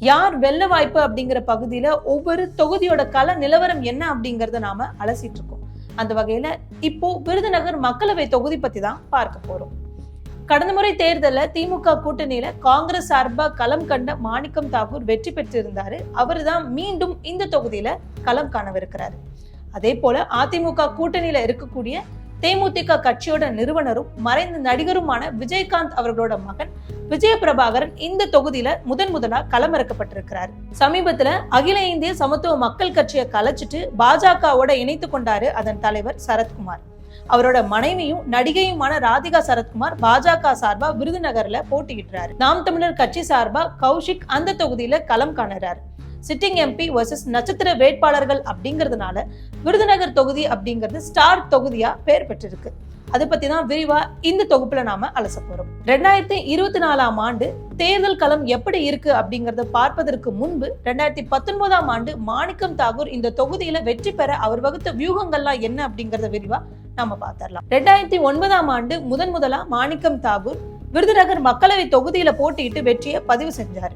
யார் வெல்ல வாய்ப்பு அப்படிங்கிற பகுதியில ஒவ்வொரு தொகுதியோட கள நிலவரம் என்ன அப்படிங்கறத நாம அலசிட்டு இருக்கோம். அந்த வகையில இப்போ விருதுநகர் மக்களவை தொகுதி பத்தி தான் பார்க்க போறோம். கடந்த முறை தேர்தலில் திமுக கூட்டணியில காங்கிரஸ் சார்பா களம் கண்ட மாணிக்கம் தாகூர் வெற்றி பெற்றிருந்தாரு. அவரு தான் மீண்டும் இந்த தொகுதியில களம் காணவிருக்கிறாரு. அதே போல அதிமுக கூட்டணியில இருக்கக்கூடிய தேமுதிக கட்சியோட நிறுவனரும் மறைந்த நடிகருமான விஜயகாந்த் அவர்களோட மகன் விஜய பிரபாகரன் இந்த தொகுதியில முதலா களமிறக்கப்பட்டிருக்கிறார். சமீபத்துல அகில இந்திய சமத்துவ மக்கள் கட்சியை கலைச்சிட்டு பாஜகவோட இணைத்து கொண்டாரு அதன் தலைவர் சரத்குமார். அவரோட மனைவியும் நடிகையுமான ராதிகா சரத்குமார் பாஜக சார்பா விருதுநகர்ல போட்டியிடுறாரு. நாம் தமிழர் கட்சி சார்பா கௌஷிக் அந்த தொகுதியில களம் காணுறாரு. சிட்டிங் எம்பி வர்சஸ் நட்சத்திர வேட்பாளர்கள் அப்படிங்கிறதுனால விருதுநகர் தொகுதி அப்படிங்கிறது ஸ்டார் தொகுதியா பெயர் பெற்றிருக்கு. அதை பத்தி தான் விரிவா இந்த தொகுப்புல நாம அலச போறோம். 2024 ஆண்டு தேர்தல் களம் எப்படி இருக்கு அப்படிங்கறத பார்ப்பதற்கு முன்பு 2019 ஆண்டு மாணிக்கம் தாகூர் இந்த தொகுதியில வெற்றி பெற அவர் வகுத்த வியூகங்கள்லாம் என்ன அப்படிங்கறத விரிவா நாம பார்த்தரலாம். 2009 ஆண்டு முதலா மாணிக்கம் தாகூர் விருதுநகர் மக்களவை தொகுதியில போட்டியிட்டு வெற்றியை பதிவு செஞ்சாரு.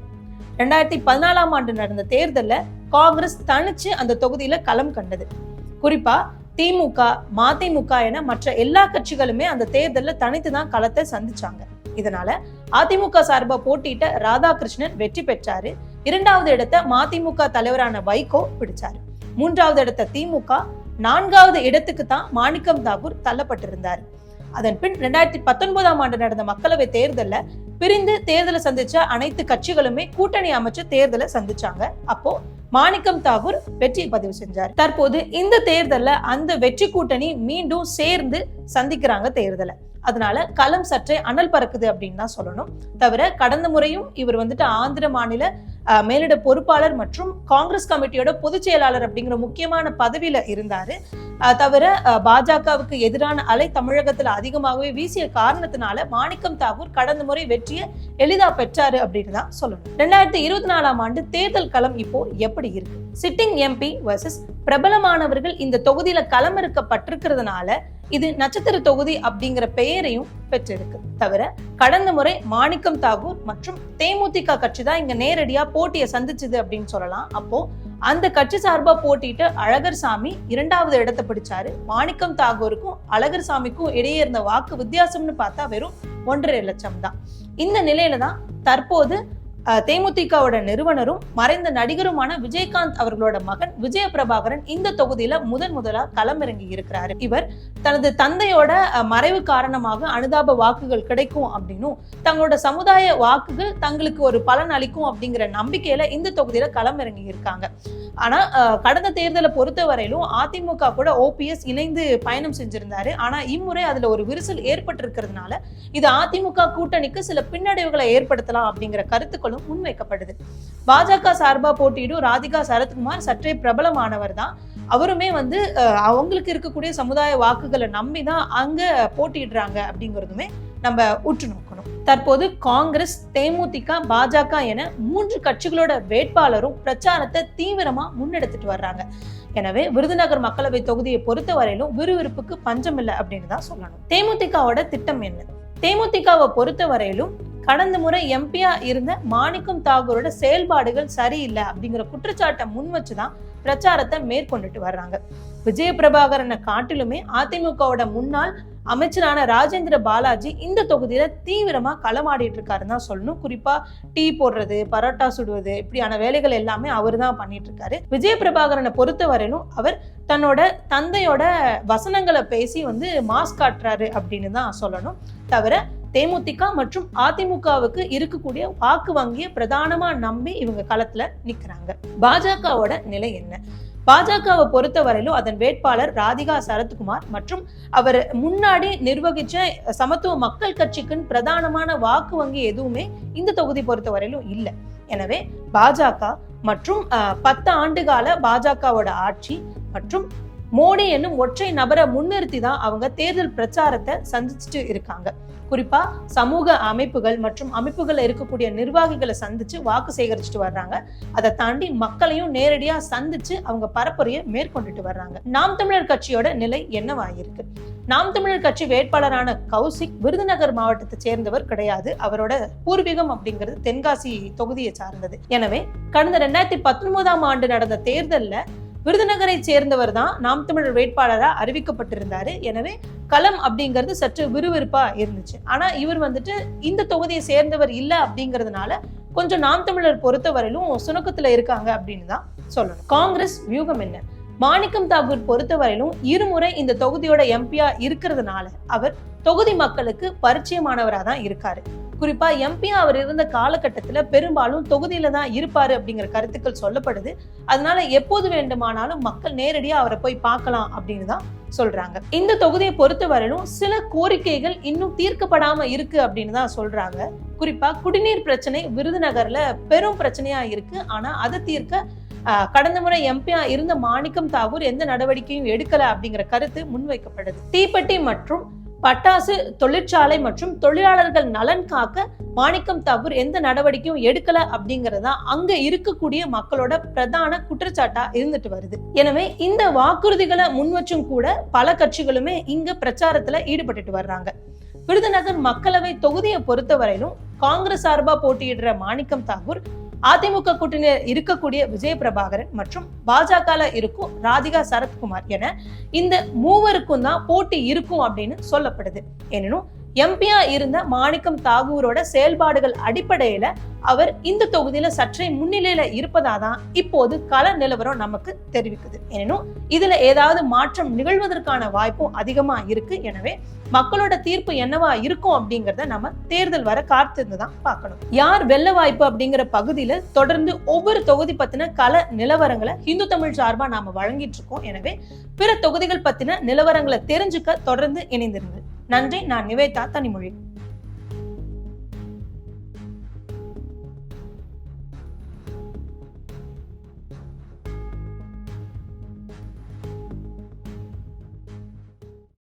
2014 ஆண்டு நடந்த தேர்தல்ல காங்கிரஸ் தனிச்சு அந்த தொகுதியில களம் கண்டது. குறிப்பா திமுக, மதிமுக என மற்ற எல்லா கட்சிகளுமே அந்த தேர்தல்ல தனித்துதான் களத்தை சந்திச்சாங்க. இதனால அதிமுக சார்பா போட்டியிட்ட ராதாகிருஷ்ணன் வெற்றி பெற்றாரு. 2வது இடத்தை மதிமுக தலைவரான வைகோ பிடிச்சாரு. 3வது இடத்தை திமுக, 4வது இடத்துக்கு தான் மாணிக்கம் தாகூர் தள்ளப்பட்டிருந்தாரு. அதன் பின் 2019 ஆண்டு நடந்த மக்களவை தேர்தல்ல பிரிந்து தேர்தலை சந்திச்ச அனைத்து கட்சிகளுமே கூட்டணி அமைச்சு தேர்தலை சந்திச்சாங்க. அப்போ மாணிக்கம் தாகூர் வெற்றி பதிவு செஞ்சார். தற்போது இந்த தேர்தல்ல அந்த வெற்றி கூட்டணி மீண்டும் சேர்ந்து சந்திக்கிறாங்க தேர்தலை. அதனால களம் சற்றே அனல் பறக்குது அப்படின்னு தான் சொல்லணும். தவிர கடந்த முறையும் இவர் ஆந்திர மாநில மேலிட பொறுப்பாளர் மற்றும் காங்கிரஸ் கமிட்டியோட பொதுச் செயலாளர் அப்படிங்கிற முக்கியமான பதவியில இருந்தாரு. தவிர பாஜகவுக்கு எதிரான அலை தமிழகத்துல அதிகமாகவே வீசிய காரணத்தினால மாணிக்கம் தாகூர் கடந்த முறை வெற்றியை எளிதா பெற்றாரு அப்படின்னு தான் சொல்லணும். 2024 ஆண்டு தேர்தல் களம் இப்போ எப்படி இருக்கு? சிட்டிங் எம்பி வர்சஸ் பிரபலமானவர்கள் இந்த தொகுதியில களமிறக்கப்பட்டிருக்கிறதுனால இது நட்சத்திர தொகுதி அப்படிங்கிற பெயரையும் பெற்றிருக்கு. தவிர கடந்த முறை மாணிக்கம் தாகூர் மற்றும் தேமுதிக கட்சி தான் இங்க நேரடியா போட்டியை சந்திச்சது அப்படின்னு சொல்லலாம். அப்போ அந்த கட்சி சார்பா போட்டிட்டு அழகர் சாமி 2வது இடத்தை பிடிச்சாரு. மாணிக்கம் தாகூருக்கும் அழகர் சாமிக்கும் இடையே இருந்த வாக்கு வித்தியாசம்னு பார்த்தா வெறும் 1.5 லட்சம் தான். இந்த நிலையில தான் தற்போது தேமுதிகவோட நிறுவனரும் மறைந்த நடிகருமான விஜயகாந்த் அவர்களோட மகன் விஜய பிரபாகரன் இந்த தொகுதியில முதலா களமிறங்கி இருக்கிறாரு. இவர் தனது தந்தையோட மறைவு காரணமாக அனுதாப வாக்குகள் கிடைக்கும் அப்படின்னும் தங்களோட சமுதாய வாக்குகள் தங்களுக்கு ஒரு பலன் அளிக்கும் அப்படிங்கிற நம்பிக்கையில இந்த தொகுதியில களமிறங்கி இருக்காங்க. ஆனா கடந்த தேர்தலை பொறுத்த வரையிலும் அதிமுக கூட ஓபிஎஸ் இணைந்து பயணம் செஞ்சிருந்தாரு. ஆனா இம்முறை அதுல ஒரு விரிசல் ஏற்பட்டு இருக்கிறதுனால இது அதிமுக கூட்டணிக்கு சில பின்னடைவுகளை ஏற்படுத்தலாம் அப்படிங்கிற கருத்துக்கள் முன்வைக்கப்படுது. பாஜக சார்பா போட்டியிடும் ராதிகா சரத்குமார் சற்றே பிரபலமானவர் தான். அவருமே அவங்களுக்கு இருக்கக்கூடிய சமுதாய வாக்குகளை நம்பிதான் அங்க போட்டியிடுறாங்க அப்படிங்கிறதுமே நம்ம உற்று நோக்கணும். தற்போது காங்கிரஸ், தேமுதிக, பாஜக என 3 கட்சிகளோட வேட்பாளரும் பிரச்சாரத்தை தீவிரமா முன்னெடுத்துட்டு வர்றாங்க. எனவே விருதுநகர் மக்களவை தொகுதியை பொறுத்த வரையிலும் விறுவிறுப்புக்கு பஞ்சம் இல்லை அப்படின்னு தான் சொல்லணும். தேமுதிகவோட திட்டம் என்ன? தேமுதிகவை பொறுத்த வரையிலும் கடந்த முறை எம்பியா இருந்த மாணிக்கம் தாகூரோட செயல்பாடுகள் சரியில்லை அப்படிங்கிற குற்றச்சாட்டை முன் வச்சுதான் பிரச்சாரத்தை மேற்கொண்டுட்டு வர்றாங்க. விஜய பிரபாகரனை காட்டிலுமே அதிமுகவோட முன்னாள் அமைச்சரான ராஜேந்திர பாலாஜி இந்த தொகுதியில தீவிரமா களமாடிட்டு இருக்காருன்னு தான் சொல்லணும். குறிப்பா டீ போடுறது, பரோட்டா சுடுவது இப்படியான வேலைகள் எல்லாமே அவர் தான் பண்ணிட்டு இருக்காரு. விஜய பிரபாகரனை பொறுத்த வரையிலும் அவர் தன்னோட தந்தையோட வசனங்களை பேசி மாஸ் காட்டுறாரு அப்படின்னு தான் சொல்லணும். தவிர தேமுதிக மற்றும் அதிமுகவுக்கு இருக்கக்கூடிய வாக்கு வங்கியை பிரதானமா நம்பி இவங்க களத்துல நிக்கிறாங்க. பாஜகவோட நிலை என்ன? பாஜகவை பொறுத்த வரையிலும் அதன் வேட்பாளர் ராதிகா சரத்குமார் மற்றும் அவர் முன்னாடி நிர்வகிச்ச சமத்துவ மக்கள் கட்சிக்குன்னு பிரதானமான வாக்கு வங்கி எதுவுமே இந்த தொகுதி பொறுத்த வரையிலும் இல்லை. எனவே பாஜக மற்றும் 10 ஆண்டு கால பாஜகவோட ஆட்சி மற்றும் மோடி என்னும் ஒற்றை நபரை முன்னிறுத்தி தான் அவங்க தேர்தல் பிரச்சாரத்தை சந்திச்சுட்டு இருக்காங்க. குறிப்பா சமூக அமைப்புகள் மற்றும் அமைப்புகள்ல இருக்கக்கூடிய நிர்வாகிகளை சந்திச்சு வாக்கு சேகரிச்சுட்டு வர்றாங்க. அதை தாண்டி மக்களையும் நேரடியா சந்திச்சு அவங்க பரப்புரையை மேற்கொண்டுட்டு வர்றாங்க. நாம் தமிழர் கட்சியோட நிலை என்னவாயிருக்கு? நாம் தமிழர் கட்சி வேட்பாளரான கௌசிக் விருதுநகர் மாவட்டத்தை சேர்ந்தவர் கிடையாது. அவரோட பூர்வீகம் அப்படிங்கிறது தென்காசி தொகுதியை சார்ந்தது. எனவே கடந்த 2019ஆம் ஆண்டு நடந்த தேர்தல்ல விருதுநகரை சேர்ந்தவர் தான் நாம் தமிழர் வேட்பாளரா அறிவிக்கப்பட்டிருந்தாரு. எனவே களம் அப்படிங்கிறது சற்று விறுவிறுப்பா இருந்துச்சு. ஆனா இவர் இந்த தொகுதியை சேர்ந்தவர் இல்ல அப்படிங்கிறதுனால கொஞ்சம் நாம் தமிழர் பொறுத்தவரையிலும் சுணக்கத்துல இருக்காங்க அப்படின்னு தான் சொல்லணும். காங்கிரஸ் வியூகம் என்ன? மாணிக்கம் தாகூர் பொறுத்தவரையிலும் இருமுறை இந்த தொகுதியோட எம்பியா இருக்கிறதுனால அவர் தொகுதி மக்களுக்கு பரிச்சயமானவரா தான் இருக்காரு. குறிப்பா எம்பியா அவர் இருந்த காலகட்டத்துல பெரும்பாலும் தொகுதியில தான் இருப்பாரு அப்படிங்கிற கருத்துக்கள் சொல்லப்படுது. அதனால எப்போது வேண்டுமானாலும் மக்கள் நேரடியா அவரை போய் பார்க்கலாம் அப்படின்னு தான் சொல்றாங்க. இந்த தொகுதியை பொறுத்தவரையிலும் சில கோரிக்கைகள் இன்னும் தீர்க்கப்படாம இருக்கு அப்படின்னு தான் சொல்றாங்க. குறிப்பா குடிநீர் பிரச்சனை விருதுநகர்ல பெரும் பிரச்சனையா இருக்கு. ஆனா அதை தீர்க்க கடந்த முறை எம்பியா இருந்த மாணிக்கம் தாகூர் எந்த நடவடிக்கையும் எடுக்கல அப்படிங்கிற கருத்து முன்வைக்கப்படுது. தீப்பெட்டி மற்றும் பட்டாசு தொழிற்சாலை மற்றும் தொழிலாளர்கள் நலன் காக்க மாணிக்கம் தாகூர் எந்த நடவடிக்கையும் எடுக்கல அப்படிங்கறதா அங்க இருக்கக்கூடிய மக்களோட பிரதான குற்றச்சாட்டா இருந்துட்டு வருது. எனவே இந்த வாக்குறுதிகளை முன்வச்சும் கூட பல கட்சிகளுமே இங்க பிரச்சாரத்துல ஈடுபட்டுட்டு வர்றாங்க. விருதுநகர் மக்களவை தொகுதியை பொறுத்தவரையிலும் காங்கிரஸ் சார்பா போட்டியிடுற மாணிக்கம் தாகூர், அதிமுக கூட்டணியில் இருக்கக்கூடிய விஜய பிரபாகரன் மற்றும் பாஜக இருக்கும் ராதிகா சரத்குமார் என இந்த மூவருக்கும் தான் போட்டி இருக்கும் அப்படின்னு சொல்லப்படுது. எனினும் எம்பியா இருந்த மாணிக்கம் தாகூரோட செயல்பாடுகள் அடிப்படையில அவர் இந்த தொகுதியில சற்றே முன்னிலையில இருப்பதாதான் இப்போது கள நிலவரம் நமக்கு தெரிவிக்குது. எனினும் இதுல ஏதாவது மாற்றம் நிகழ்வதற்கான வாய்ப்பும் அதிகமா இருக்கு. எனவே மக்களோட தீர்ப்பு என்னவா இருக்கும் அப்படிங்கறத நம்ம தேர்தல் வர காத்திருந்துதான் பார்க்கணும். யார் வெல்ல வாய்ப்பு அப்படிங்கிற பகுதியில தொடர்ந்து ஒவ்வொரு தொகுதி பத்தின கள நிலவரங்களை ஹிந்து தமிழ் சார்பா நாம வழங்கிட்டு இருக்கோம். எனவே பிற தொகுதிகள் பத்தின நிலவரங்களை தெரிஞ்சுக்க தொடர்ந்து இணைந்திருங்க. நன்றி. நான் நிவேதா தனிமொழி.